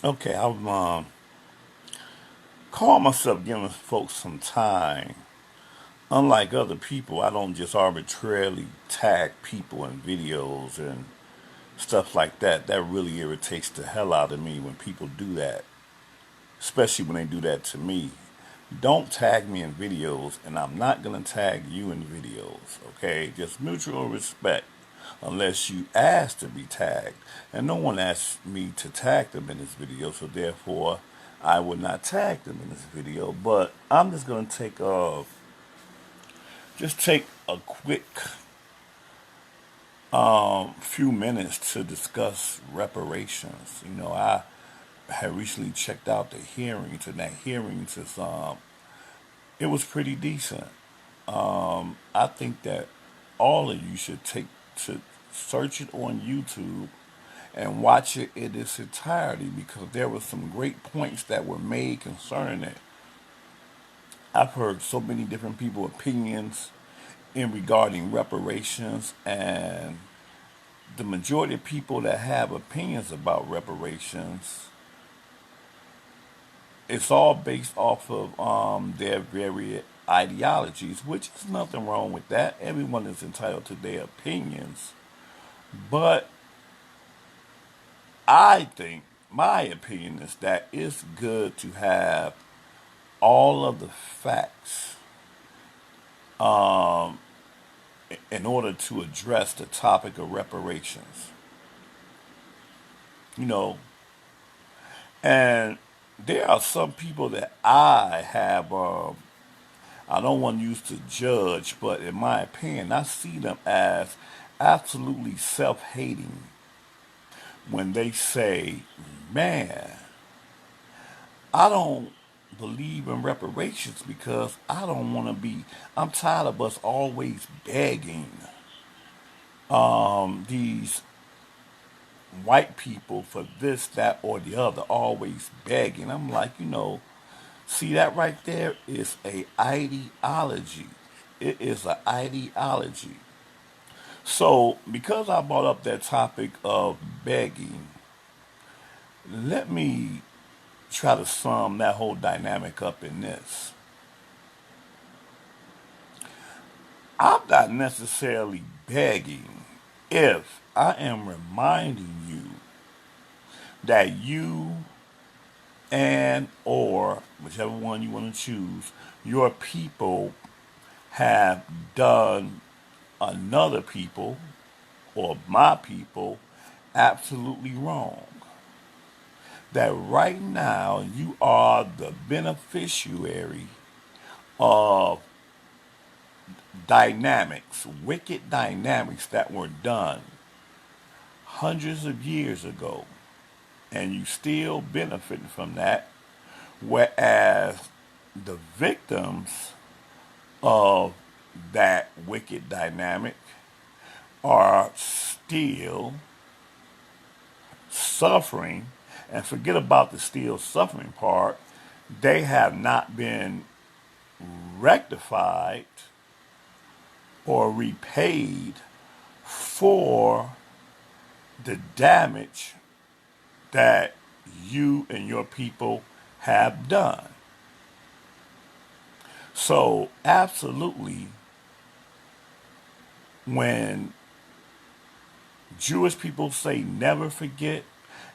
Okay, I'm call myself giving folks some time. Unlike other people, I don't just arbitrarily tag people in videos and stuff like that. That really irritates the hell out of me when people do that, especially when they do that to me. Don't tag me in videos, and I'm not going to tag you in videos, okay? Just mutual respect, unless you ask to be tagged. And no one asked me to tag them in this video, so therefore I would not tag them in this video. But I'm just going to take a quick few minutes to discuss reparations. I had recently checked out the hearings, and that hearings it was pretty decent. I think that all of you should take to search it on YouTube and watch it in its entirety, because there were some great points that were made concerning it. I've heard so many different people opinions in regarding reparations, and the majority of people that have opinions about reparations, it's all based off of their very ideologies, which is nothing wrong with that. Everyone is entitled to their opinions. But I think, my opinion is that it's good to have all of the facts in order to address the topic of reparations. You know, and there are some people that I don't want to use to judge, but in my opinion, I see them as absolutely self-hating when they say, man, I don't believe in reparations because I don't want to I'm tired of us always begging these white people for this, that, or the other, always begging. I'm like, see, that right there is a ideology. It is an ideology. So, because I brought up that topic of begging, let me try to sum that whole dynamic up in this. I'm not necessarily begging if I am reminding you that you and or whichever one you want to choose, your people have done another people or my people absolutely wrong. That right now you are the beneficiary of dynamics, wicked dynamics that were done hundreds of years ago, and you still benefiting from that, whereas the victims of that wicked dynamic are still suffering. And forget about the still suffering part, they have not been rectified or repaid for the damage that you and your people have done. So, absolutely, when Jewish people say never forget,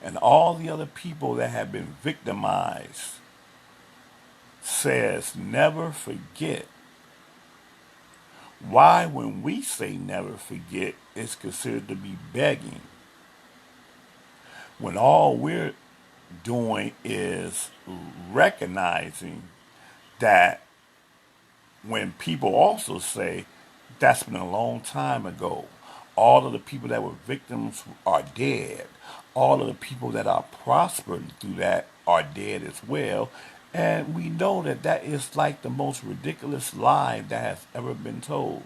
and all the other people that have been victimized says never forget, why, when we say never forget, it's considered to be begging, when all we're doing is recognizing that, when people also say that's been a long time ago, all of the people that were victims are dead, all of the people that are prospering through that are dead as well, And we know that that is like the most ridiculous lie that has ever been told.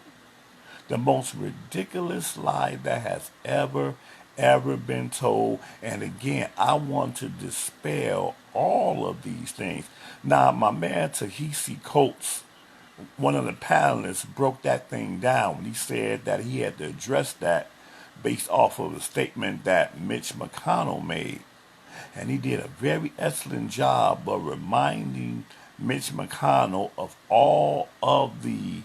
The most ridiculous lie that has ever been told. And again, I want to dispel all of these things. Now, my man Tahisi Coates, one of the panelists, broke that thing down when he said that he had to address that based off of a statement that Mitch McConnell made. And he did a very excellent job of reminding Mitch McConnell of all of the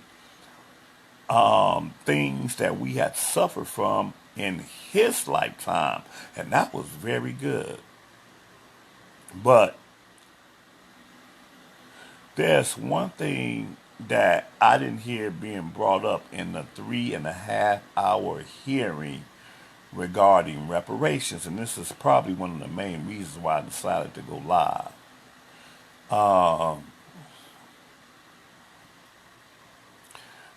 things that we had suffered from in his lifetime. And that was very good. But there's one thing that I didn't hear being brought up in the 3.5 hour hearing regarding reparations, and this is probably one of the main reasons why I decided to go live.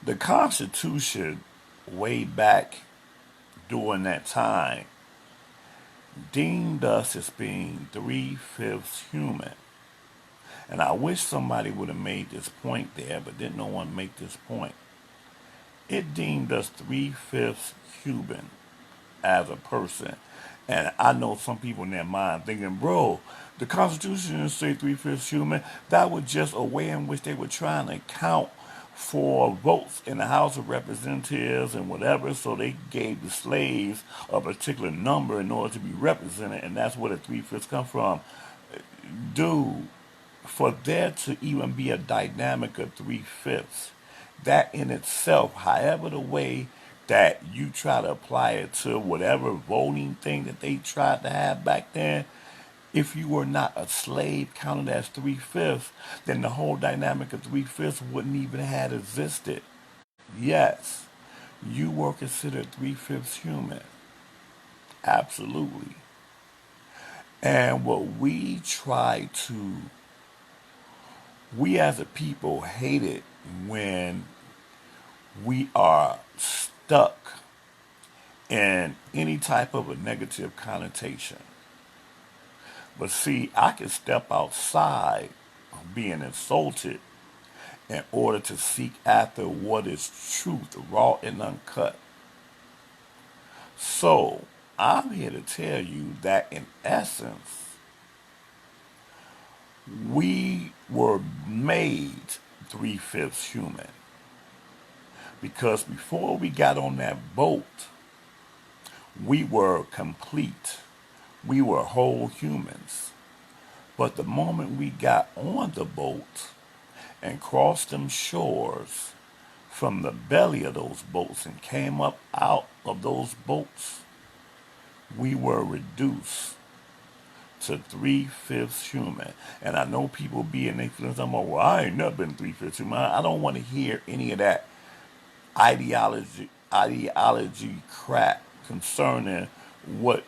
The Constitution, way back during that time, deemed us as being three-fifths human. And I wish somebody would have made this point there, but didn't no one make this point. It deemed us three-fifths human as a person. And I know some people in their mind thinking, bro, the Constitution didn't say three-fifths human. That was just a way in which they were trying to count for votes in the House of Representatives and whatever, so they gave the slaves a particular number in order to be represented, and that's where the three-fifths come from. Dude, for there to even be a dynamic of three-fifths, that in itself, however the way that you try to apply it to whatever voting thing that they tried to have back then, if you were not a slave counted as three-fifths, then the whole dynamic of three-fifths wouldn't even have existed. Yes, you were considered three-fifths human. Absolutely. And what we as a people hate it when we are stuck in any type of a negative connotation. But see, I can step outside of being insulted in order to seek after what is truth, raw and uncut. So, I'm here to tell you that in essence, we were made three-fifths human. Because before we got on that boat, we were complete. We were whole humans. But the moment we got on the boat and crossed them shores from the belly of those boats and came up out of those boats, we were reduced to three-fifths human. And I know people be in their feelings, I'm like, well, I ain't never been three-fifths human. I don't want to hear any of that ideology crap concerning what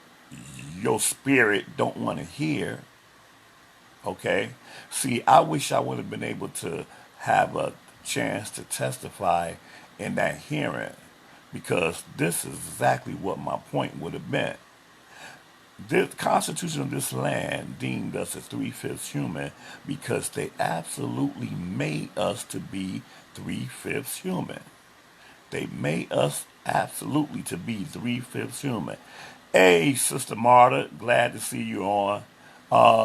your spirit don't want to hear. Okay? See, I wish I would have been able to have a chance to testify in that hearing, because this is exactly what my point would have been. The Constitution of this land deemed us as three-fifths human because they absolutely made us to be three-fifths human. They made us absolutely to be three-fifths human. Hey, Sister Marta, glad to see you on.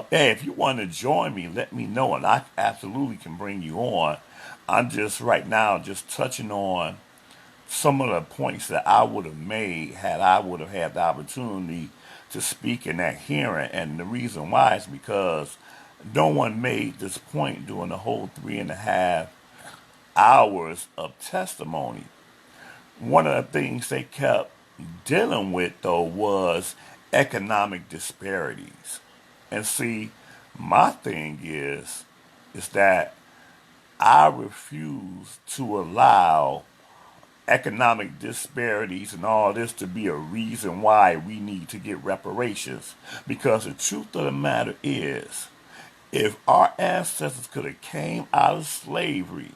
Hey, if you want to join me, let me know, and I absolutely can bring you on. I'm just right now just touching on some of the points that I would have made had I would have had the opportunity to speak in that hearing. And the reason why is because no one made this point during the whole 3.5 hours of testimony. One of the things they kept dealing with, though, was economic disparities. And see, my thing is that I refuse to allow economic disparities and all this to be a reason why we need to get reparations. Because the truth of the matter is, if our ancestors could have came out of slavery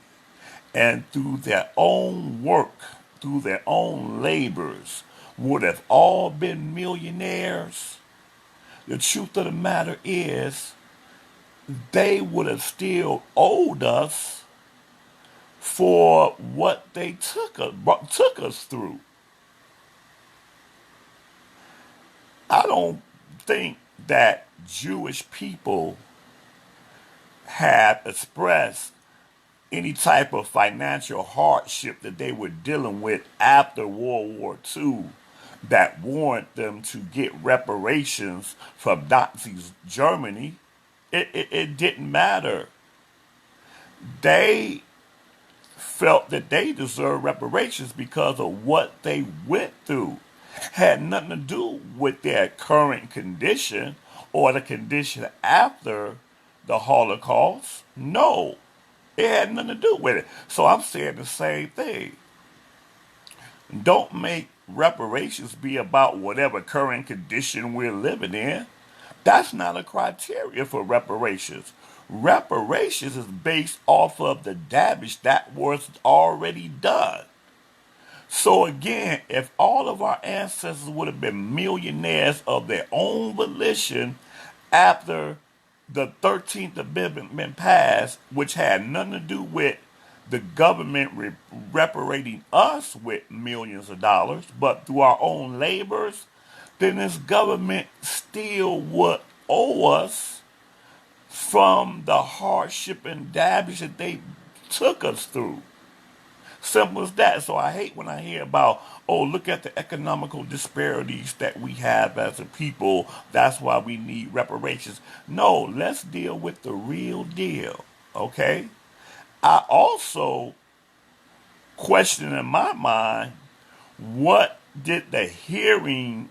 and through their own work, through their own labors, would have all been millionaires, the truth of the matter is, they would have still owed us for what they took us through. I don't think that Jewish people had expressed any type of financial hardship that they were dealing with after World War II that warrant them to get reparations from Nazi Germany. It didn't matter. They felt that they deserved reparations because of what they went through. Had nothing to do with their current condition or the condition after the Holocaust. No, it had nothing to do with it. So I'm saying the same thing. Don't make reparations be about whatever current condition we're living in. That's not a criteria for reparations. Reparations is based off of the damage that was already done. So again, if all of our ancestors would have been millionaires of their own volition after the 13th Amendment been passed, which had nothing to do with the government reparating us with millions of dollars, but through our own labors, then this government still would owe us from the hardship and damage that they took us through. Simple as that. So I hate when I hear about, oh, look at the economical disparities that we have as a people. That's why we need reparations. No, let's deal with the real deal. Okay? I also question in my mind, what did the hearing,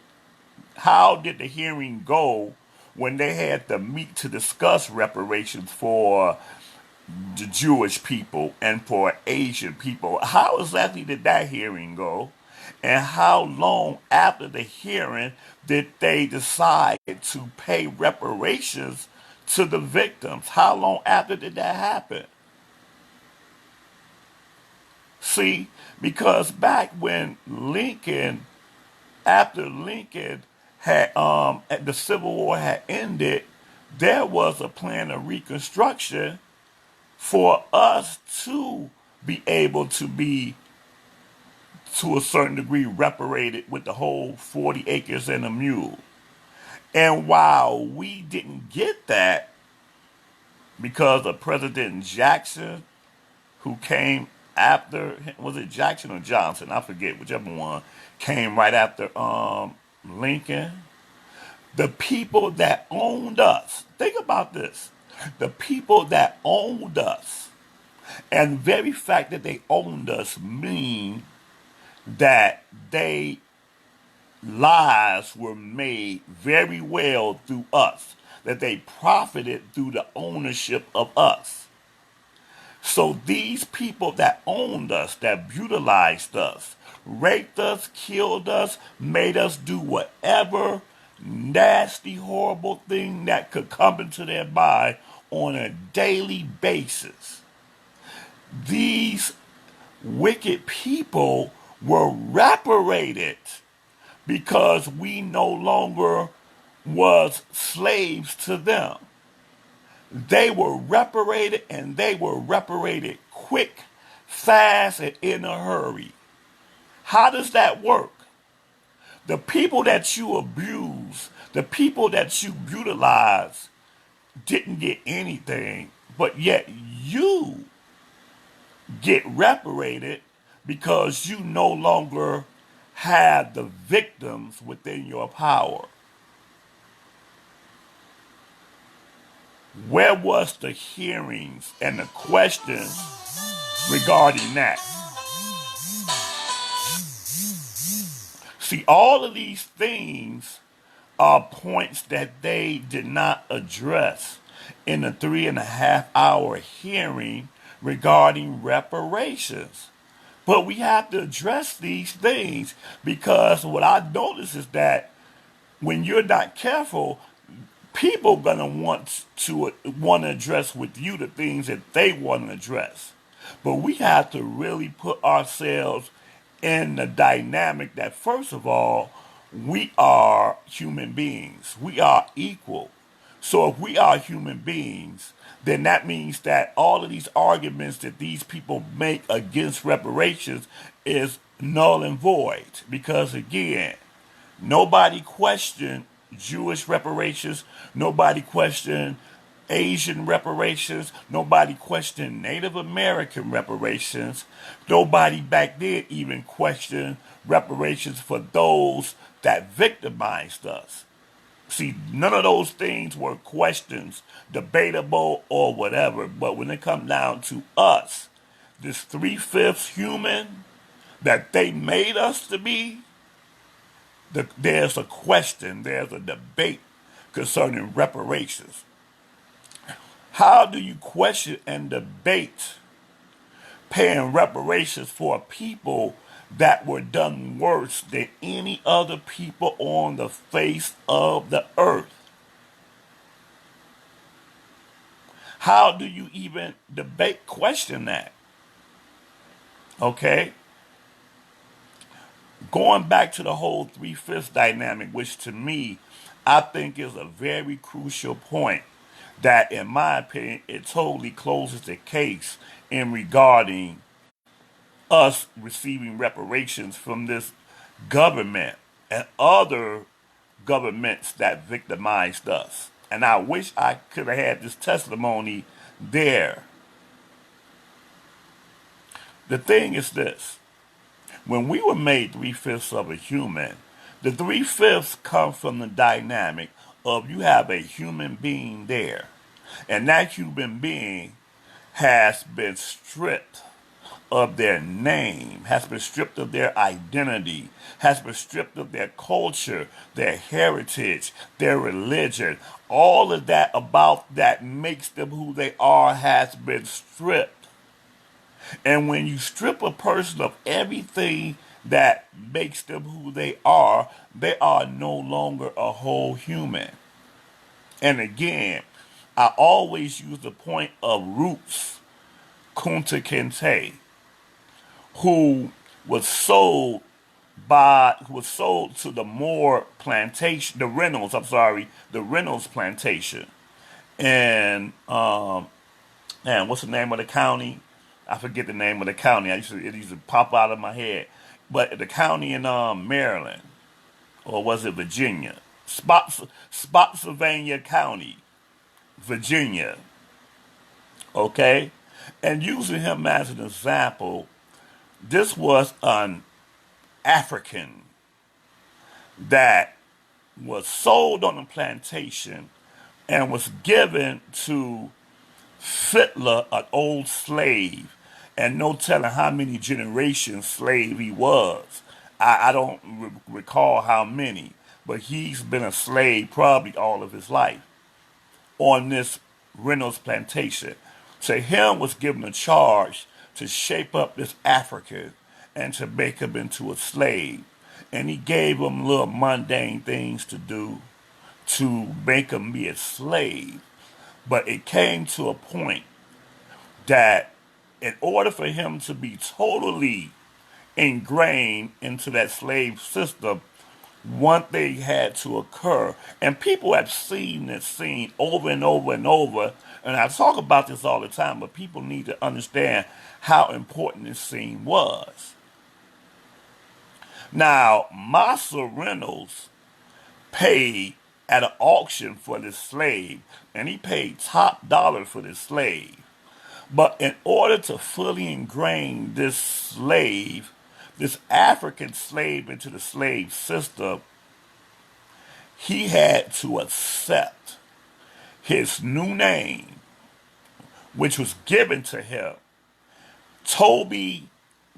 how did the hearing go when they had to meet to discuss reparations for the Jewish people and for Asian people? How exactly did that hearing go? And how long after the hearing did they decide to pay reparations to the victims? How long after did that happen? See, because back when Lincoln, after Lincoln had the Civil War had ended, there was a plan of reconstruction for us to be able to be, to a certain degree, reparated with the whole 40 acres and a mule. And while we didn't get that because of President Jackson, who came after, was it Jackson or Johnson? I forget, whichever one came right after Lincoln. The people that owned us, think about this, the people that owned us, and the very fact that they owned us mean that they lives were made very well through us, that they profited through the ownership of us. So these people that owned us, that brutalized us, raped us, killed us, made us do whatever nasty, horrible thing that could come into their mind on a daily basis. These wicked people were reparated because we no longer was slaves to them. They were reparated, and they were reparated quick, fast, and in a hurry. How does that work? The people that you abuse, the people that you brutalize, didn't get anything, but yet you get reparated because you no longer have the victims within your power. Where was the hearings and the questions regarding that? See, all of these things are points that they did not address in the 3.5 hour hearing regarding reparations. But we have to address these things because what I notice is that when you're not careful, people are gonna want to address with you the things that they want to address. But we have to really put ourselves in the dynamic that, first of all, we are human beings. We are equal. So if we are human beings, then that means that all of these arguments that these people make against reparations is null and void. Because again, nobody questioned Jewish reparations. Nobody questioned Asian reparations. Nobody questioned Native American reparations. Nobody back then even questioned reparations for those that victimized us. See, none of those things were questions, debatable or whatever. But when it comes down to us, this three-fifths human that they made us to be, there's a question, there's a debate concerning reparations. How do you question and debate paying reparations for a people that were done worse than any other people on the face of the earth? How do you even question that? Okay? Going back to the whole three-fifths dynamic, which to me, I think is a very crucial point that, in my opinion, it totally closes the case in regarding us receiving reparations from this government and other governments that victimized us. And I wish I could have had this testimony there. The thing is this. When we were made three-fifths of a human, the three-fifths come from the dynamic of you have a human being there. And that human being has been stripped of their name, has been stripped of their identity, has been stripped of their culture, their heritage, their religion. All of that about that makes them who they are has been stripped. And when you strip a person of everything that makes them who they are no longer a whole human. And again, I always use the point of Roots Kunta Kinte, who was sold to the Moore plantation, the Reynolds plantation. And man, what's the name of the county? I forget the name of the county. It used to pop out of my head. But the county in Maryland, or was it Virginia? Spotsylvania County, Virginia. Okay? And using him as an example, this was an African that was sold on a plantation and was given to Fiddler, an old slave, and no telling how many generations slave he was. I don't recall how many, but he's been a slave probably all of his life on this Reynolds plantation. So him was given a charge to shape up this African and to make him into a slave. And he gave him little mundane things to do to make him be a slave. But it came to a point that in order for him to be totally ingrained into that slave system, one thing had to occur. And people have seen this scene over and over and over. And I talk about this all the time, but people need to understand how important this scene was. Now, Massa Reynolds paid at an auction for this slave, and he paid top dollar for this slave. But in order to fully ingrain this slave, this African slave into the slave system, he had to accept his new name, which was given to him, Toby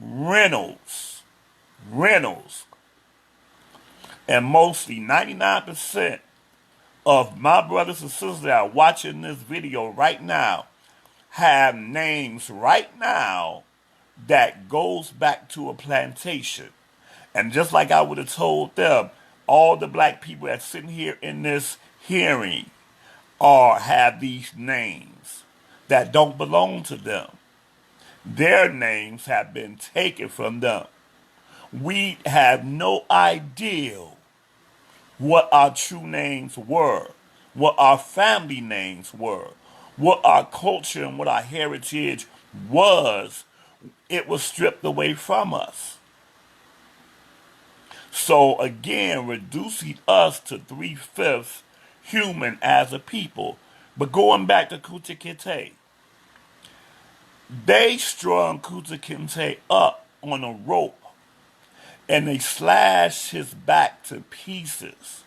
Reynolds. Reynolds. And mostly 99% of my brothers and sisters that are watching this video right now have names right now that goes back to a plantation. And just like I would have told them, all the black people that's sitting here in this hearing have these names that don't belong to them. Their names have been taken from them. We have no idea what our true names were. what our family names were, what our culture and what our heritage was. It was stripped away from us. So again, reducing us to three-fifths human as a people. But going back to Kuta Kinte, they strung Kuta Kinte up on a rope and they slashed his back to pieces.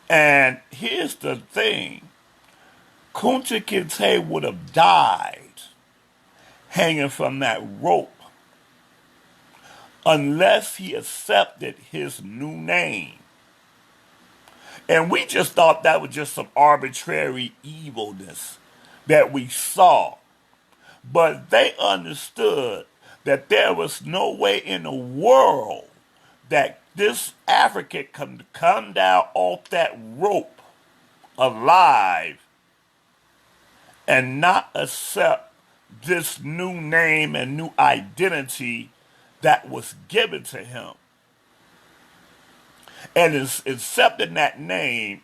And here's the thing, Kunta Kinte would have died hanging from that rope unless he accepted his new name. And we just thought that was just some arbitrary evilness that we saw. But they understood that there was no way in the world that this African could come down off that rope alive and not accept this new name and new identity that was given to him. And in accepting that name,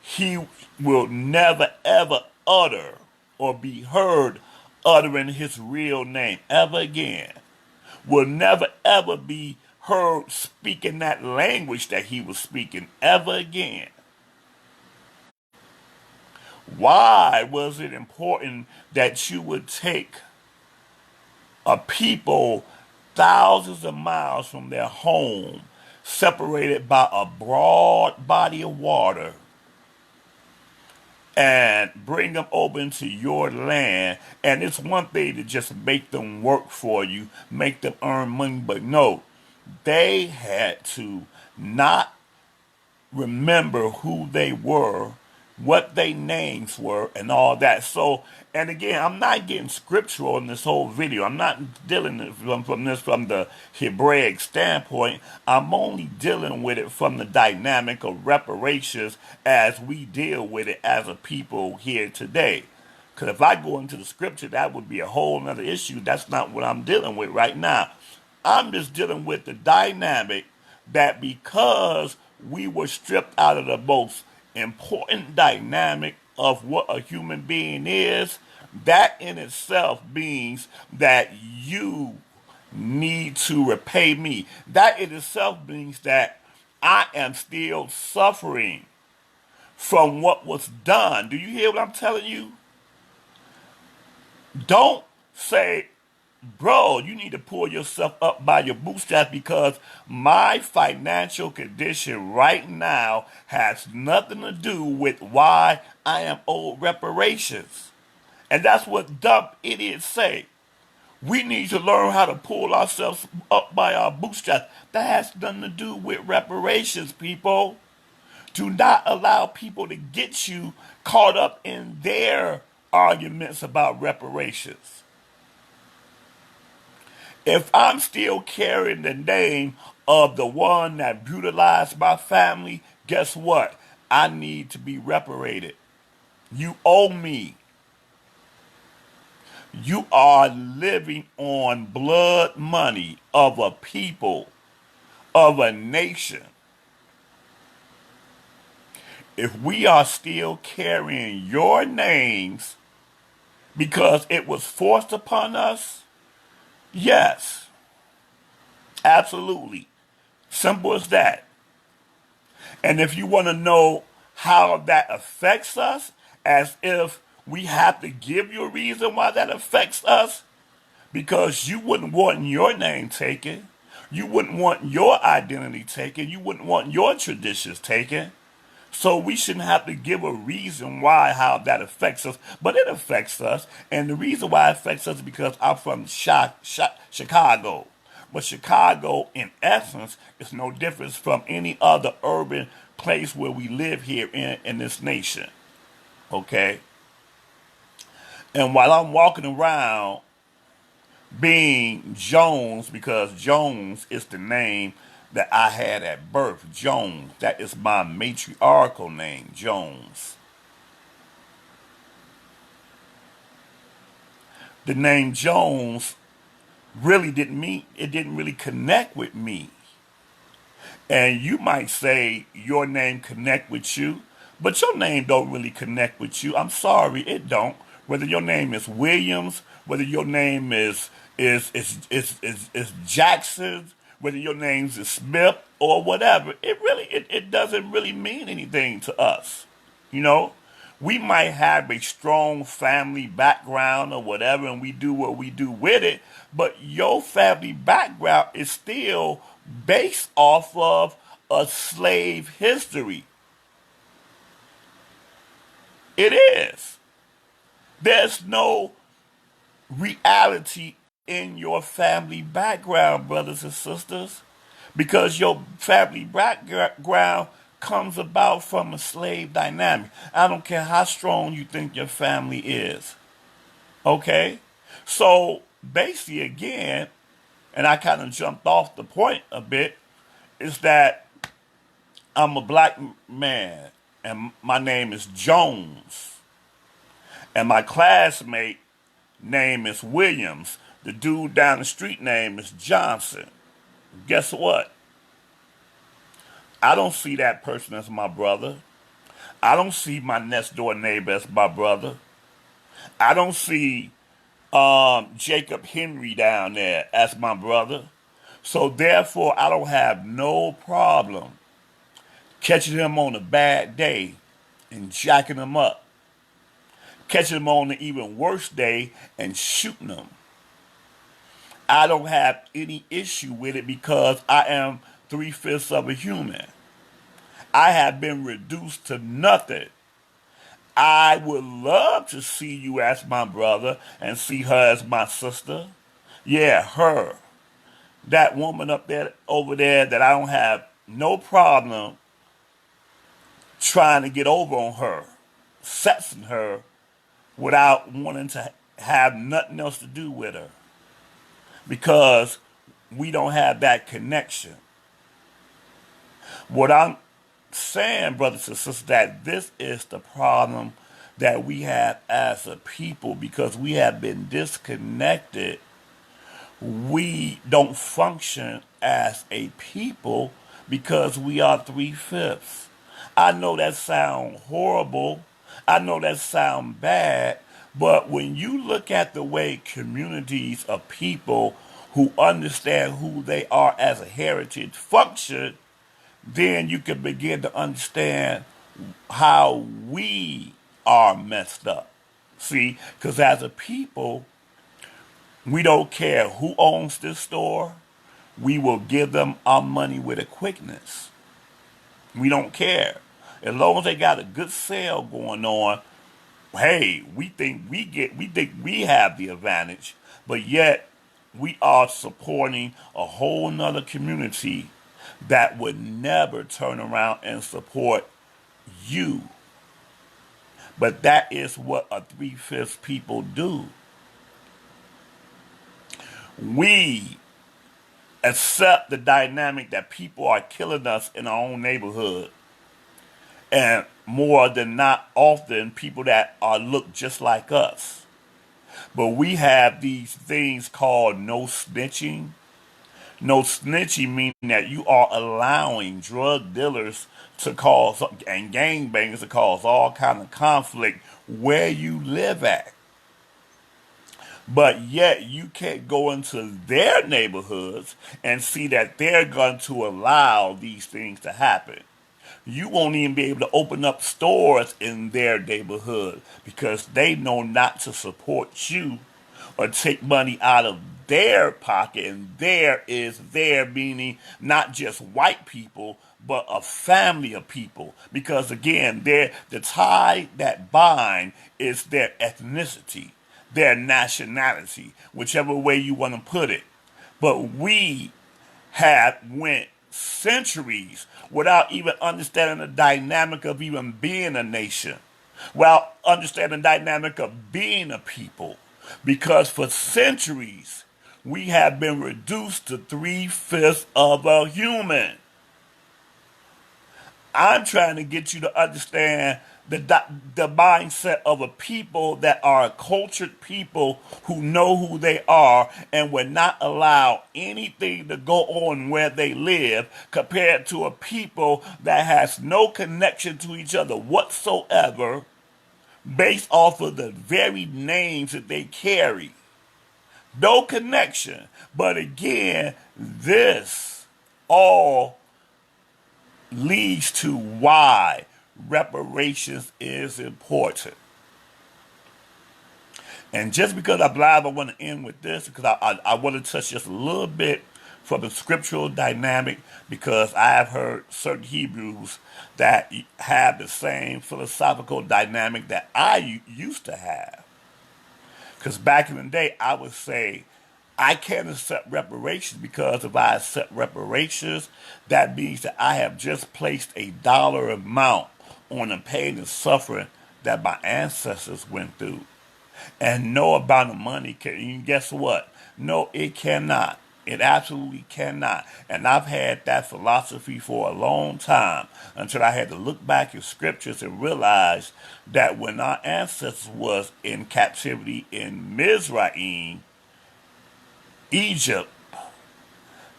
he will never ever utter or be heard uttering his real name ever again. Will never ever be heard speaking that language that he was speaking ever again. Why was it important that you would take a people thousands of miles from their home, separated by a broad body of water, and bring them over into your land? And it's one thing to just make them work for you, make them earn money, but no, they had to not remember who they were, what their names were, and all that. So, and again, I'm not getting scriptural in this whole video. I'm not dealing from this from the Hebraic standpoint. I'm only dealing with it from the dynamic of reparations as we deal with it as a people here today. Because if I go into the scripture, that would be a whole other issue. That's not what I'm dealing with right now. I'm just dealing with the dynamic that because we were stripped out of the most important dynamic of what a human being is, that in itself means that you need to repay me. That in itself means that I am still suffering from what was done. Do you hear what I'm telling you? Don't say, bro, you need to pull yourself up by your bootstraps because my financial condition right now has nothing to do with why I am owed reparations. And that's what dumb idiots say. We need to learn how to pull ourselves up by our bootstraps. That has nothing to do with reparations, people. Do not allow people to get you caught up in their arguments about reparations. If I'm still carrying the name of the one that brutalized my family, guess what? I need to be reparated. You owe me. You are living on blood money of a people, of a nation. If we are still carrying your names because it was forced upon us, yes, absolutely. Simple as that. And if you want to know how that affects us, as if we have to give you a reason why that affects us, because you wouldn't want your name taken, you wouldn't want your identity taken, you wouldn't want your traditions taken. So we shouldn't have to give a reason why, how that affects us, but it affects us. And the reason why it affects us is because I'm from Chicago. But Chicago, in essence, is no different from any other urban place where we live here in this nation. Okay? And while I'm walking around being Jones, because Jones is the name that I had at birth, Jones. That is my matriarchal name, Jones. The name Jones really didn't really connect with me. And you might say your name connect with you, But your name don't really connect with you. I'm sorry, it don't. Whether your name is Williams, whether your name is Jackson, whether your name is Smith or whatever, it doesn't really mean anything to us. You know, we might have a strong family background or whatever, and we do what we do with it, but your family background is still based off of a slave history. It is. There's no reality in your family background, brothers and sisters, because your family background comes about from a slave dynamic. I don't care how strong you think your family is. Okay? So basically, again, and I kind of jumped off the point a bit, is that I'm a black man and my name is Jones, and my classmate name is Williams. The dude down the street name is Johnson. Guess what? I don't see that person as my brother. I don't see my next door neighbor as my brother. I don't see Jacob Henry down there as my brother. So therefore, I don't have no problem catching him on a bad day and jacking him up, catching him on an even worse day and shooting him. I don't have any issue with it because I am three-fifths of a human. I have been reduced to nothing. I would love to see you as my brother and see her as my sister. Yeah, her. That woman up there, over there, that I don't have no problem trying to get over on her, sexing her without wanting to have nothing else to do with her because we don't have that connection. What I'm saying, brothers and sisters, that this is the problem that we have as a people because we have been disconnected. We don't function as a people because we are three-fifths. I know that sounds horrible. I know that sounds bad. But when you look at the way communities of people who understand who they are as a heritage function, then you can begin to understand how we are messed up. See, because as a people, we don't care who owns this store. We will give them our money with a quickness. We don't care. As long as they got a good sale going on, hey, we think we have the advantage, but yet we are supporting a whole nother community that would never turn around and support you. But that is what a three-fifths people do. We accept the dynamic that people are killing us in our own neighborhood. And more than not often, people that are look just like us. But we have these things called no snitching. No snitching meaning that you are allowing drug dealers to cause and gangbangers to cause all kind of conflict where you live at. But yet you can't go into their neighborhoods and see that they're going to allow these things to happen. You won't even be able to open up stores in their neighborhood because they know not to support you or take money out of their pocket. And there is there meaning not just white people, but a family of people. Because again, the tie that bind is their ethnicity, their nationality, whichever way you want to put it. But we have went centuries without even understanding the dynamic of even being a nation, without understanding the dynamic of being a people. Because for centuries, we have been reduced to three-fifths of a human. I'm trying to get you to understand the mindset of a people that are a cultured people who know who they are and would not allow anything to go on where they live, compared to a people that has no connection to each other whatsoever, based off of the very names that they carry. No connection. But again, this all leads to why reparations is important. And just because I'm live, I want to end with this because I want to touch just a little bit from the scriptural dynamic, because I have heard certain Hebrews that have the same philosophical dynamic that I used to have. Because back in the day, I would say, I can't accept reparations because if I accept reparations, that means that I have just placed a dollar amount on the pain and suffering that my ancestors went through. And no amount of money can, and guess what? No, it cannot. It absolutely cannot. And I've had that philosophy for a long time until I had to look back at scriptures and realize that when our ancestors was in captivity in Mizraim, Egypt,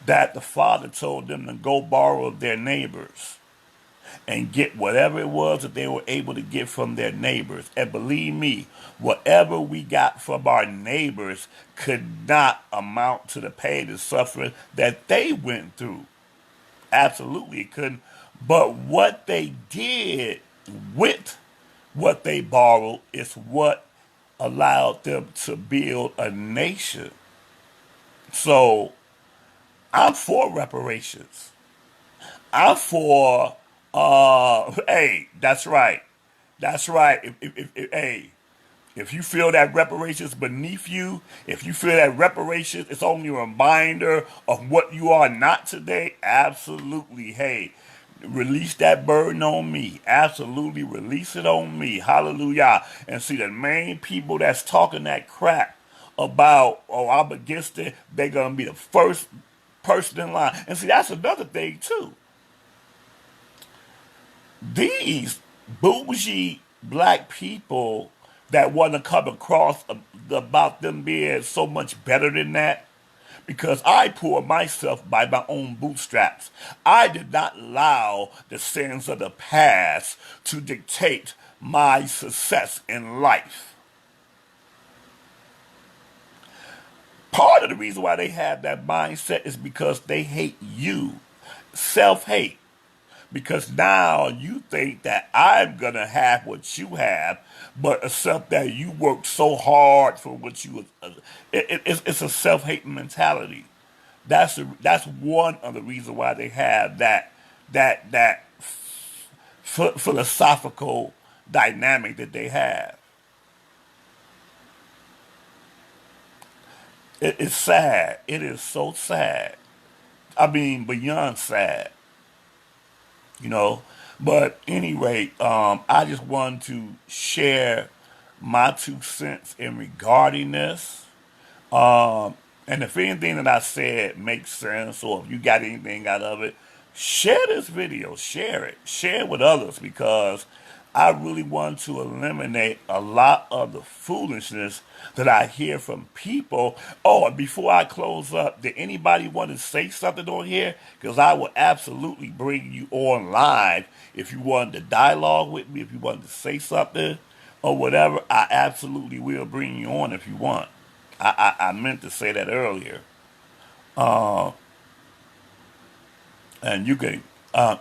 that the father told them to go borrow of their neighbors and get whatever it was that they were able to get from their neighbors. And believe me, whatever we got from our neighbors could not amount to the pain and suffering that they went through. Absolutely, it couldn't. But what they did with what they borrowed is what allowed them to build a nation. So I'm for reparations. I'm for, hey, that's right. That's right. Hey, if you feel that reparations beneath you, if you feel that reparations is only a reminder of what you are not today, absolutely, hey, release that burden on me. Absolutely, release it on me. Hallelujah. And see, the main people that's talking that crap about, oh, I'm against it, they're going to be the first person in line. And see, that's another thing, too. These bougie black people that want to come across about them being so much better than that, because I pour myself by my own bootstraps. I did not allow the sins of the past to dictate my success in life. Part of the reason why they have that mindset is because they hate you. Self-hate. Because now you think that I'm going to have what you have, but accept that you worked so hard for what you... It's a self-hating mentality. That's one of the reasons why they have that philosophical dynamic that they have. It is sad. It is so sad. I mean, beyond sad. You know. But anyway, I just wanted to share my 2 cents in regarding this. Um, and if anything that I said makes sense, or if you got anything out of it, share this video. Share it. Share it with others, because I really want to eliminate a lot of the foolishness that I hear from people. Oh, and before I close up, did anybody want to say something on here? Because I will absolutely bring you on live if you wanted to dialogue with me, if you wanted to say something or whatever. I absolutely will bring you on if you want. I meant to say that earlier. Uh, and you can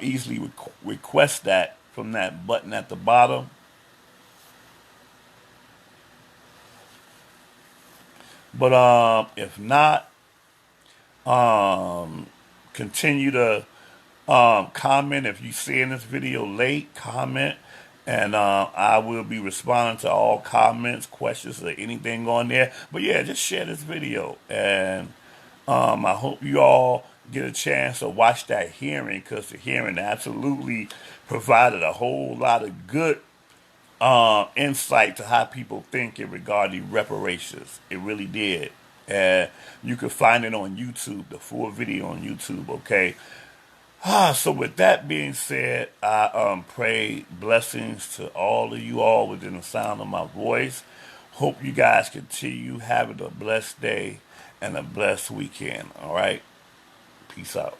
easily request that from that button at the bottom. But if not, um, continue to comment. If you see in this video late, comment. And I will be responding to all comments, questions, or anything on there. But yeah, just share this video. And I hope you all get a chance to watch that hearing, because the hearing absolutely provided a whole lot of good insight to how people think in regarding reparations. It really did. And you can find it on YouTube, the full video on YouTube, okay? So with that being said, I pray blessings to all of you all within the sound of my voice. Hope you guys continue having a blessed day and a blessed weekend. All right, peace out.